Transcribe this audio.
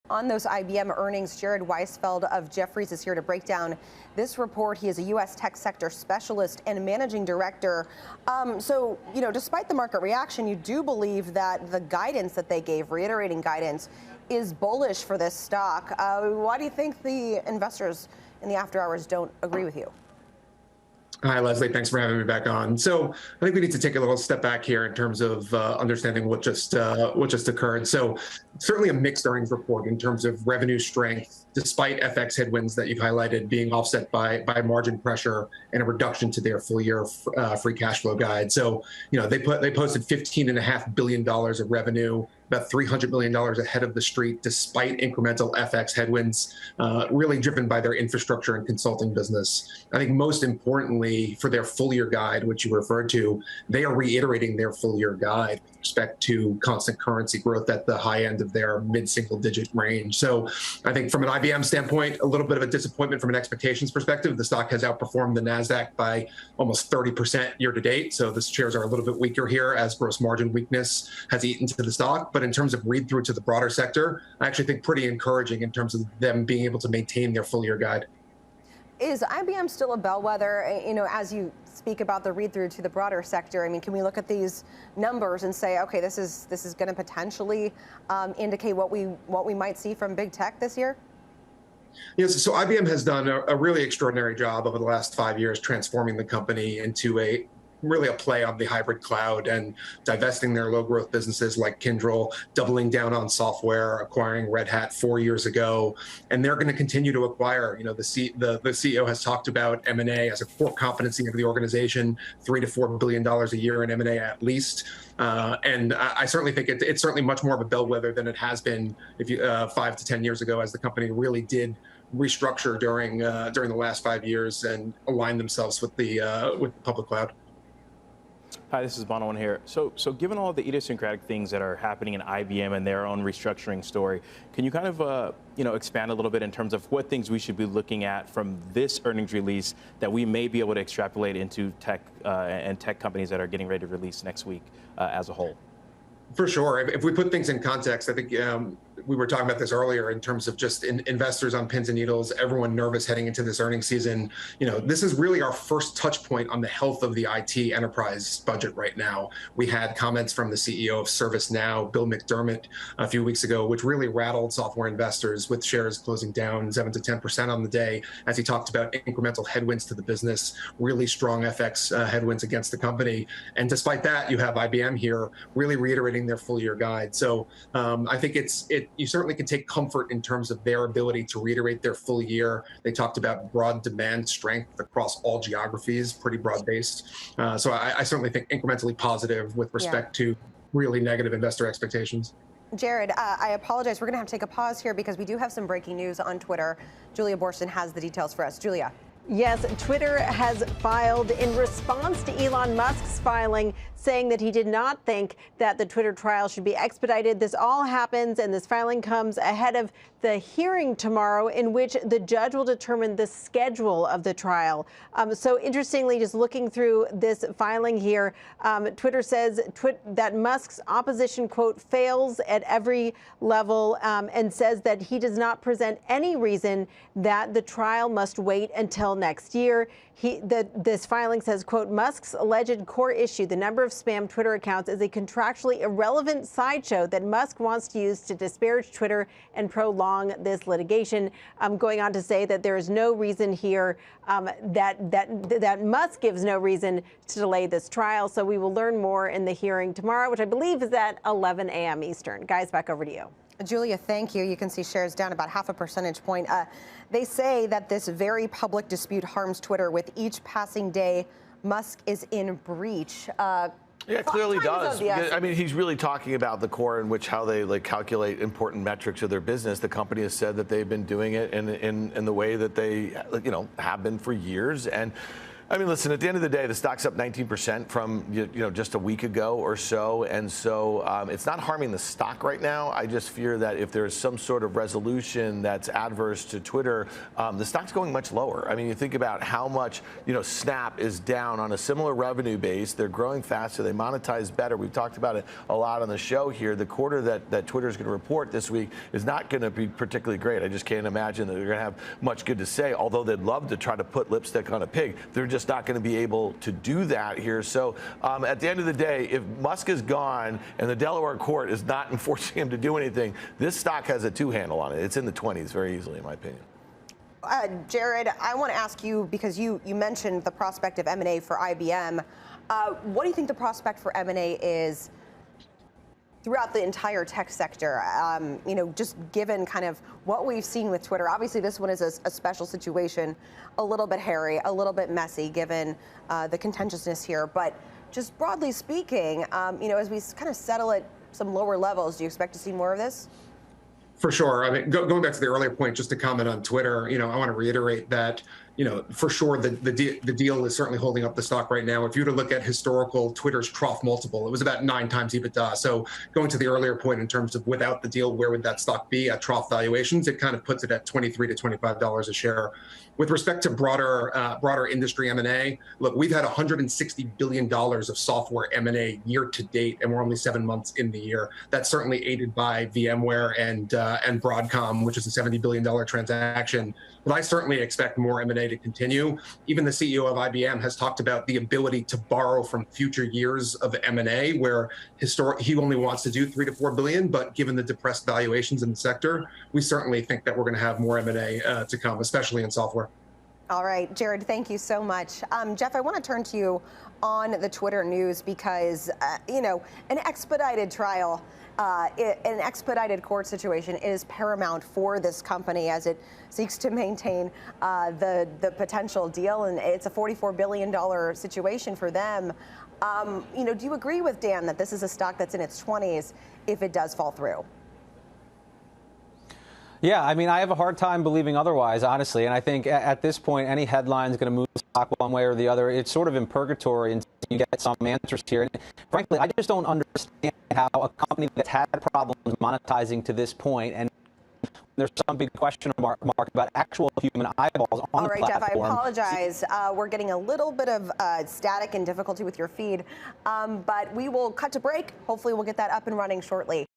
on those IBM earnings. Jared Weisfeld of Jefferies is here to break down this report. He is a U.S. tech sector specialist and managing director. Despite the market reaction, you do believe that the guidance that they gave, reiterating guidance, is bullish for this stock. Why do you think the investors in the after hours don't agree with you? Hi, Leslie. Thanks for having me back on. So I think we need to take a little step back here in terms of understanding what just occurred. So certainly a mixed earnings report in terms of revenue strength, despite FX headwinds that you've highlighted being offset by margin pressure and a reduction to their full year free cash flow guide. So, they posted $15.5 billion of revenue, about $300 million ahead of the street, despite incremental FX headwinds, really driven by their infrastructure and consulting business. I think most importantly, for their full year guide, which you referred to, they are reiterating their full year guide with respect to constant currency growth at the high end of their mid-single digit range. So I think from an IBM standpoint, a little bit of a disappointment from an expectations perspective. The stock has outperformed the NASDAQ by almost 30% year to date. So the shares are a little bit weaker here as gross margin weakness has eaten to the stock. But in terms of read through to the broader sector, I actually think pretty encouraging in terms of them being able to maintain their full year guide. Is IBM still a bellwether? As you speak about the read through to the broader sector, can we look at these numbers and say, okay, this is going to potentially indicate what we might see from big tech this year? Yes, so IBM has done a really extraordinary job over the last 5 years transforming the company into really a play on the hybrid cloud and divesting their low growth businesses like Kyndryl, doubling down on software, acquiring Red Hat 4 years ago. And they're going to continue to acquire. The CEO has talked about M&A as a core competency of the organization, $3 to $4 billion a year in M&A at least. And I certainly think it's certainly much more of a bellwether than it has been 5 to 10 years ago, as the company really did restructure during the last 5 years and align themselves with the public cloud. Hi, this is Bonawon here. So given all the idiosyncratic things that are happening in IBM and their own restructuring story, can you kind of expand a little bit in terms of what things we should be looking at from this earnings release that we may be able to extrapolate into tech and tech companies that are getting ready to release next week as a whole? For sure. If we put things in context, I think we were talking about this earlier in terms of just investors on pins and needles, everyone nervous heading into this earnings season. This is really our first touch point on the health of the IT enterprise budget right now. We had comments from the CEO of ServiceNow, Bill McDermott, a few weeks ago, which really rattled software investors, with shares closing down 7 to 10% on the day, as he talked about incremental headwinds to the business, really strong FX headwinds against the company. And despite that, you have IBM here really reiterating their full year guide. So I think you certainly can take comfort in terms of their ability to reiterate their full year. They talked about broad demand strength across all geographies, pretty broad based. So I certainly think incrementally positive with respect to really negative investor expectations. Jared, I apologize. We're going to have to take a pause here because we do have some breaking news on Twitter. Julia Boorstin has the details for us. Julia. Yes, Twitter has filed in response to Elon Musk's filing, saying that he did not think that the Twitter trial should be expedited. This all happens, and this filing comes ahead of the hearing tomorrow, in which the judge will determine the schedule of the trial. So interestingly, just looking through this filing here, Twitter says that Musk's opposition, quote, fails at every level, and says that he does not present any reason that the trial must wait until next year. This filing says, quote, Musk's alleged core issue, the number of spam Twitter accounts, is a contractually irrelevant sideshow that Musk wants to use to disparage Twitter and prolong this litigation. Going on to say that there is no reason here, that Musk gives no reason to delay this trial. So we will learn more in the hearing tomorrow, which I believe is at 11 a.m. Eastern. Guys, back over to you. Julia, thank you. You can see shares down about 0.5 percentage point. They say that this very public dispute harms Twitter. With each passing day, Musk is in breach. Yeah, it clearly does. I mean, he's really talking about the core in which how they calculate important metrics of their business. The company has said that they've been doing it in the way that they have been for years. And I mean, listen, at the end of the day, the stock's up 19% from just a week ago or so. And so it's not harming the stock right now. I just fear that if there's some sort of resolution that's adverse to Twitter, the stock's going much lower. I mean, you think about how much, Snap is down on a similar revenue base. They're growing faster. They monetize better. We've talked about it a lot on the show here. The quarter that Twitter is going to report this week is not going to be particularly great. I just can't imagine that they're going to have much good to say, although they'd love to try to put lipstick on a pig. They're just not going to be able to do that here. So at the end of the day, if Musk is gone and the Delaware court is not enforcing him to do anything, this stock has a two-handle on it. It's in the 20s very easily, in my opinion. Jared, I want to ask you, because you mentioned the prospect of M&A for IBM. What do you think the prospect for M&A is throughout the entire tech sector, just given kind of what we've seen with Twitter? Obviously, this one is a special situation, a little bit hairy, a little bit messy, given the contentiousness here. But just broadly speaking, as we kind of settle at some lower levels, do you expect to see more of this? For sure. I mean, going back to the earlier point, just to comment on Twitter, I want to reiterate that, for sure the deal is certainly holding up the stock right now. If you were to look at historical Twitter's trough multiple, it was about 9 times EBITDA. So going to the earlier point in terms of without the deal, where would that stock be at trough valuations? It kind of puts it at $23 to $25 a share. With respect to broader industry M&A, look, we've had $160 billion of software M&A year to date, and we're only 7 months in the year. That's certainly aided by VMware and Broadcom, which is a $70 billion transaction. But I certainly expect more M&A to continue. Even the CEO of IBM has talked about the ability to borrow from future years of M&A, where he only wants to do $3 to $4 billion. But given the depressed valuations in the sector, we certainly think that we're going to have more M&A to come, especially in software. All right, Jared, thank you so much. Jeff, I want to turn to you on the Twitter news because, an expedited trial, an expedited court situation is paramount for this company as it seeks to maintain the potential deal. And it's a $44 billion situation for them. Do you agree with Dan that this is a stock that's in its 20s if it does fall through? Yeah, I mean, I have a hard time believing otherwise, honestly. And I think at this point, any headline is going to move the stock one way or the other. It's sort of in purgatory until you get some answers here. And frankly, I just don't understand how a company that's had problems monetizing to this point, and there's some big question mark about actual human eyeballs on the platform. All right, Jeff, I apologize. We're getting a little bit of static and difficulty with your feed, but we will cut to break. Hopefully we'll get that up and running shortly.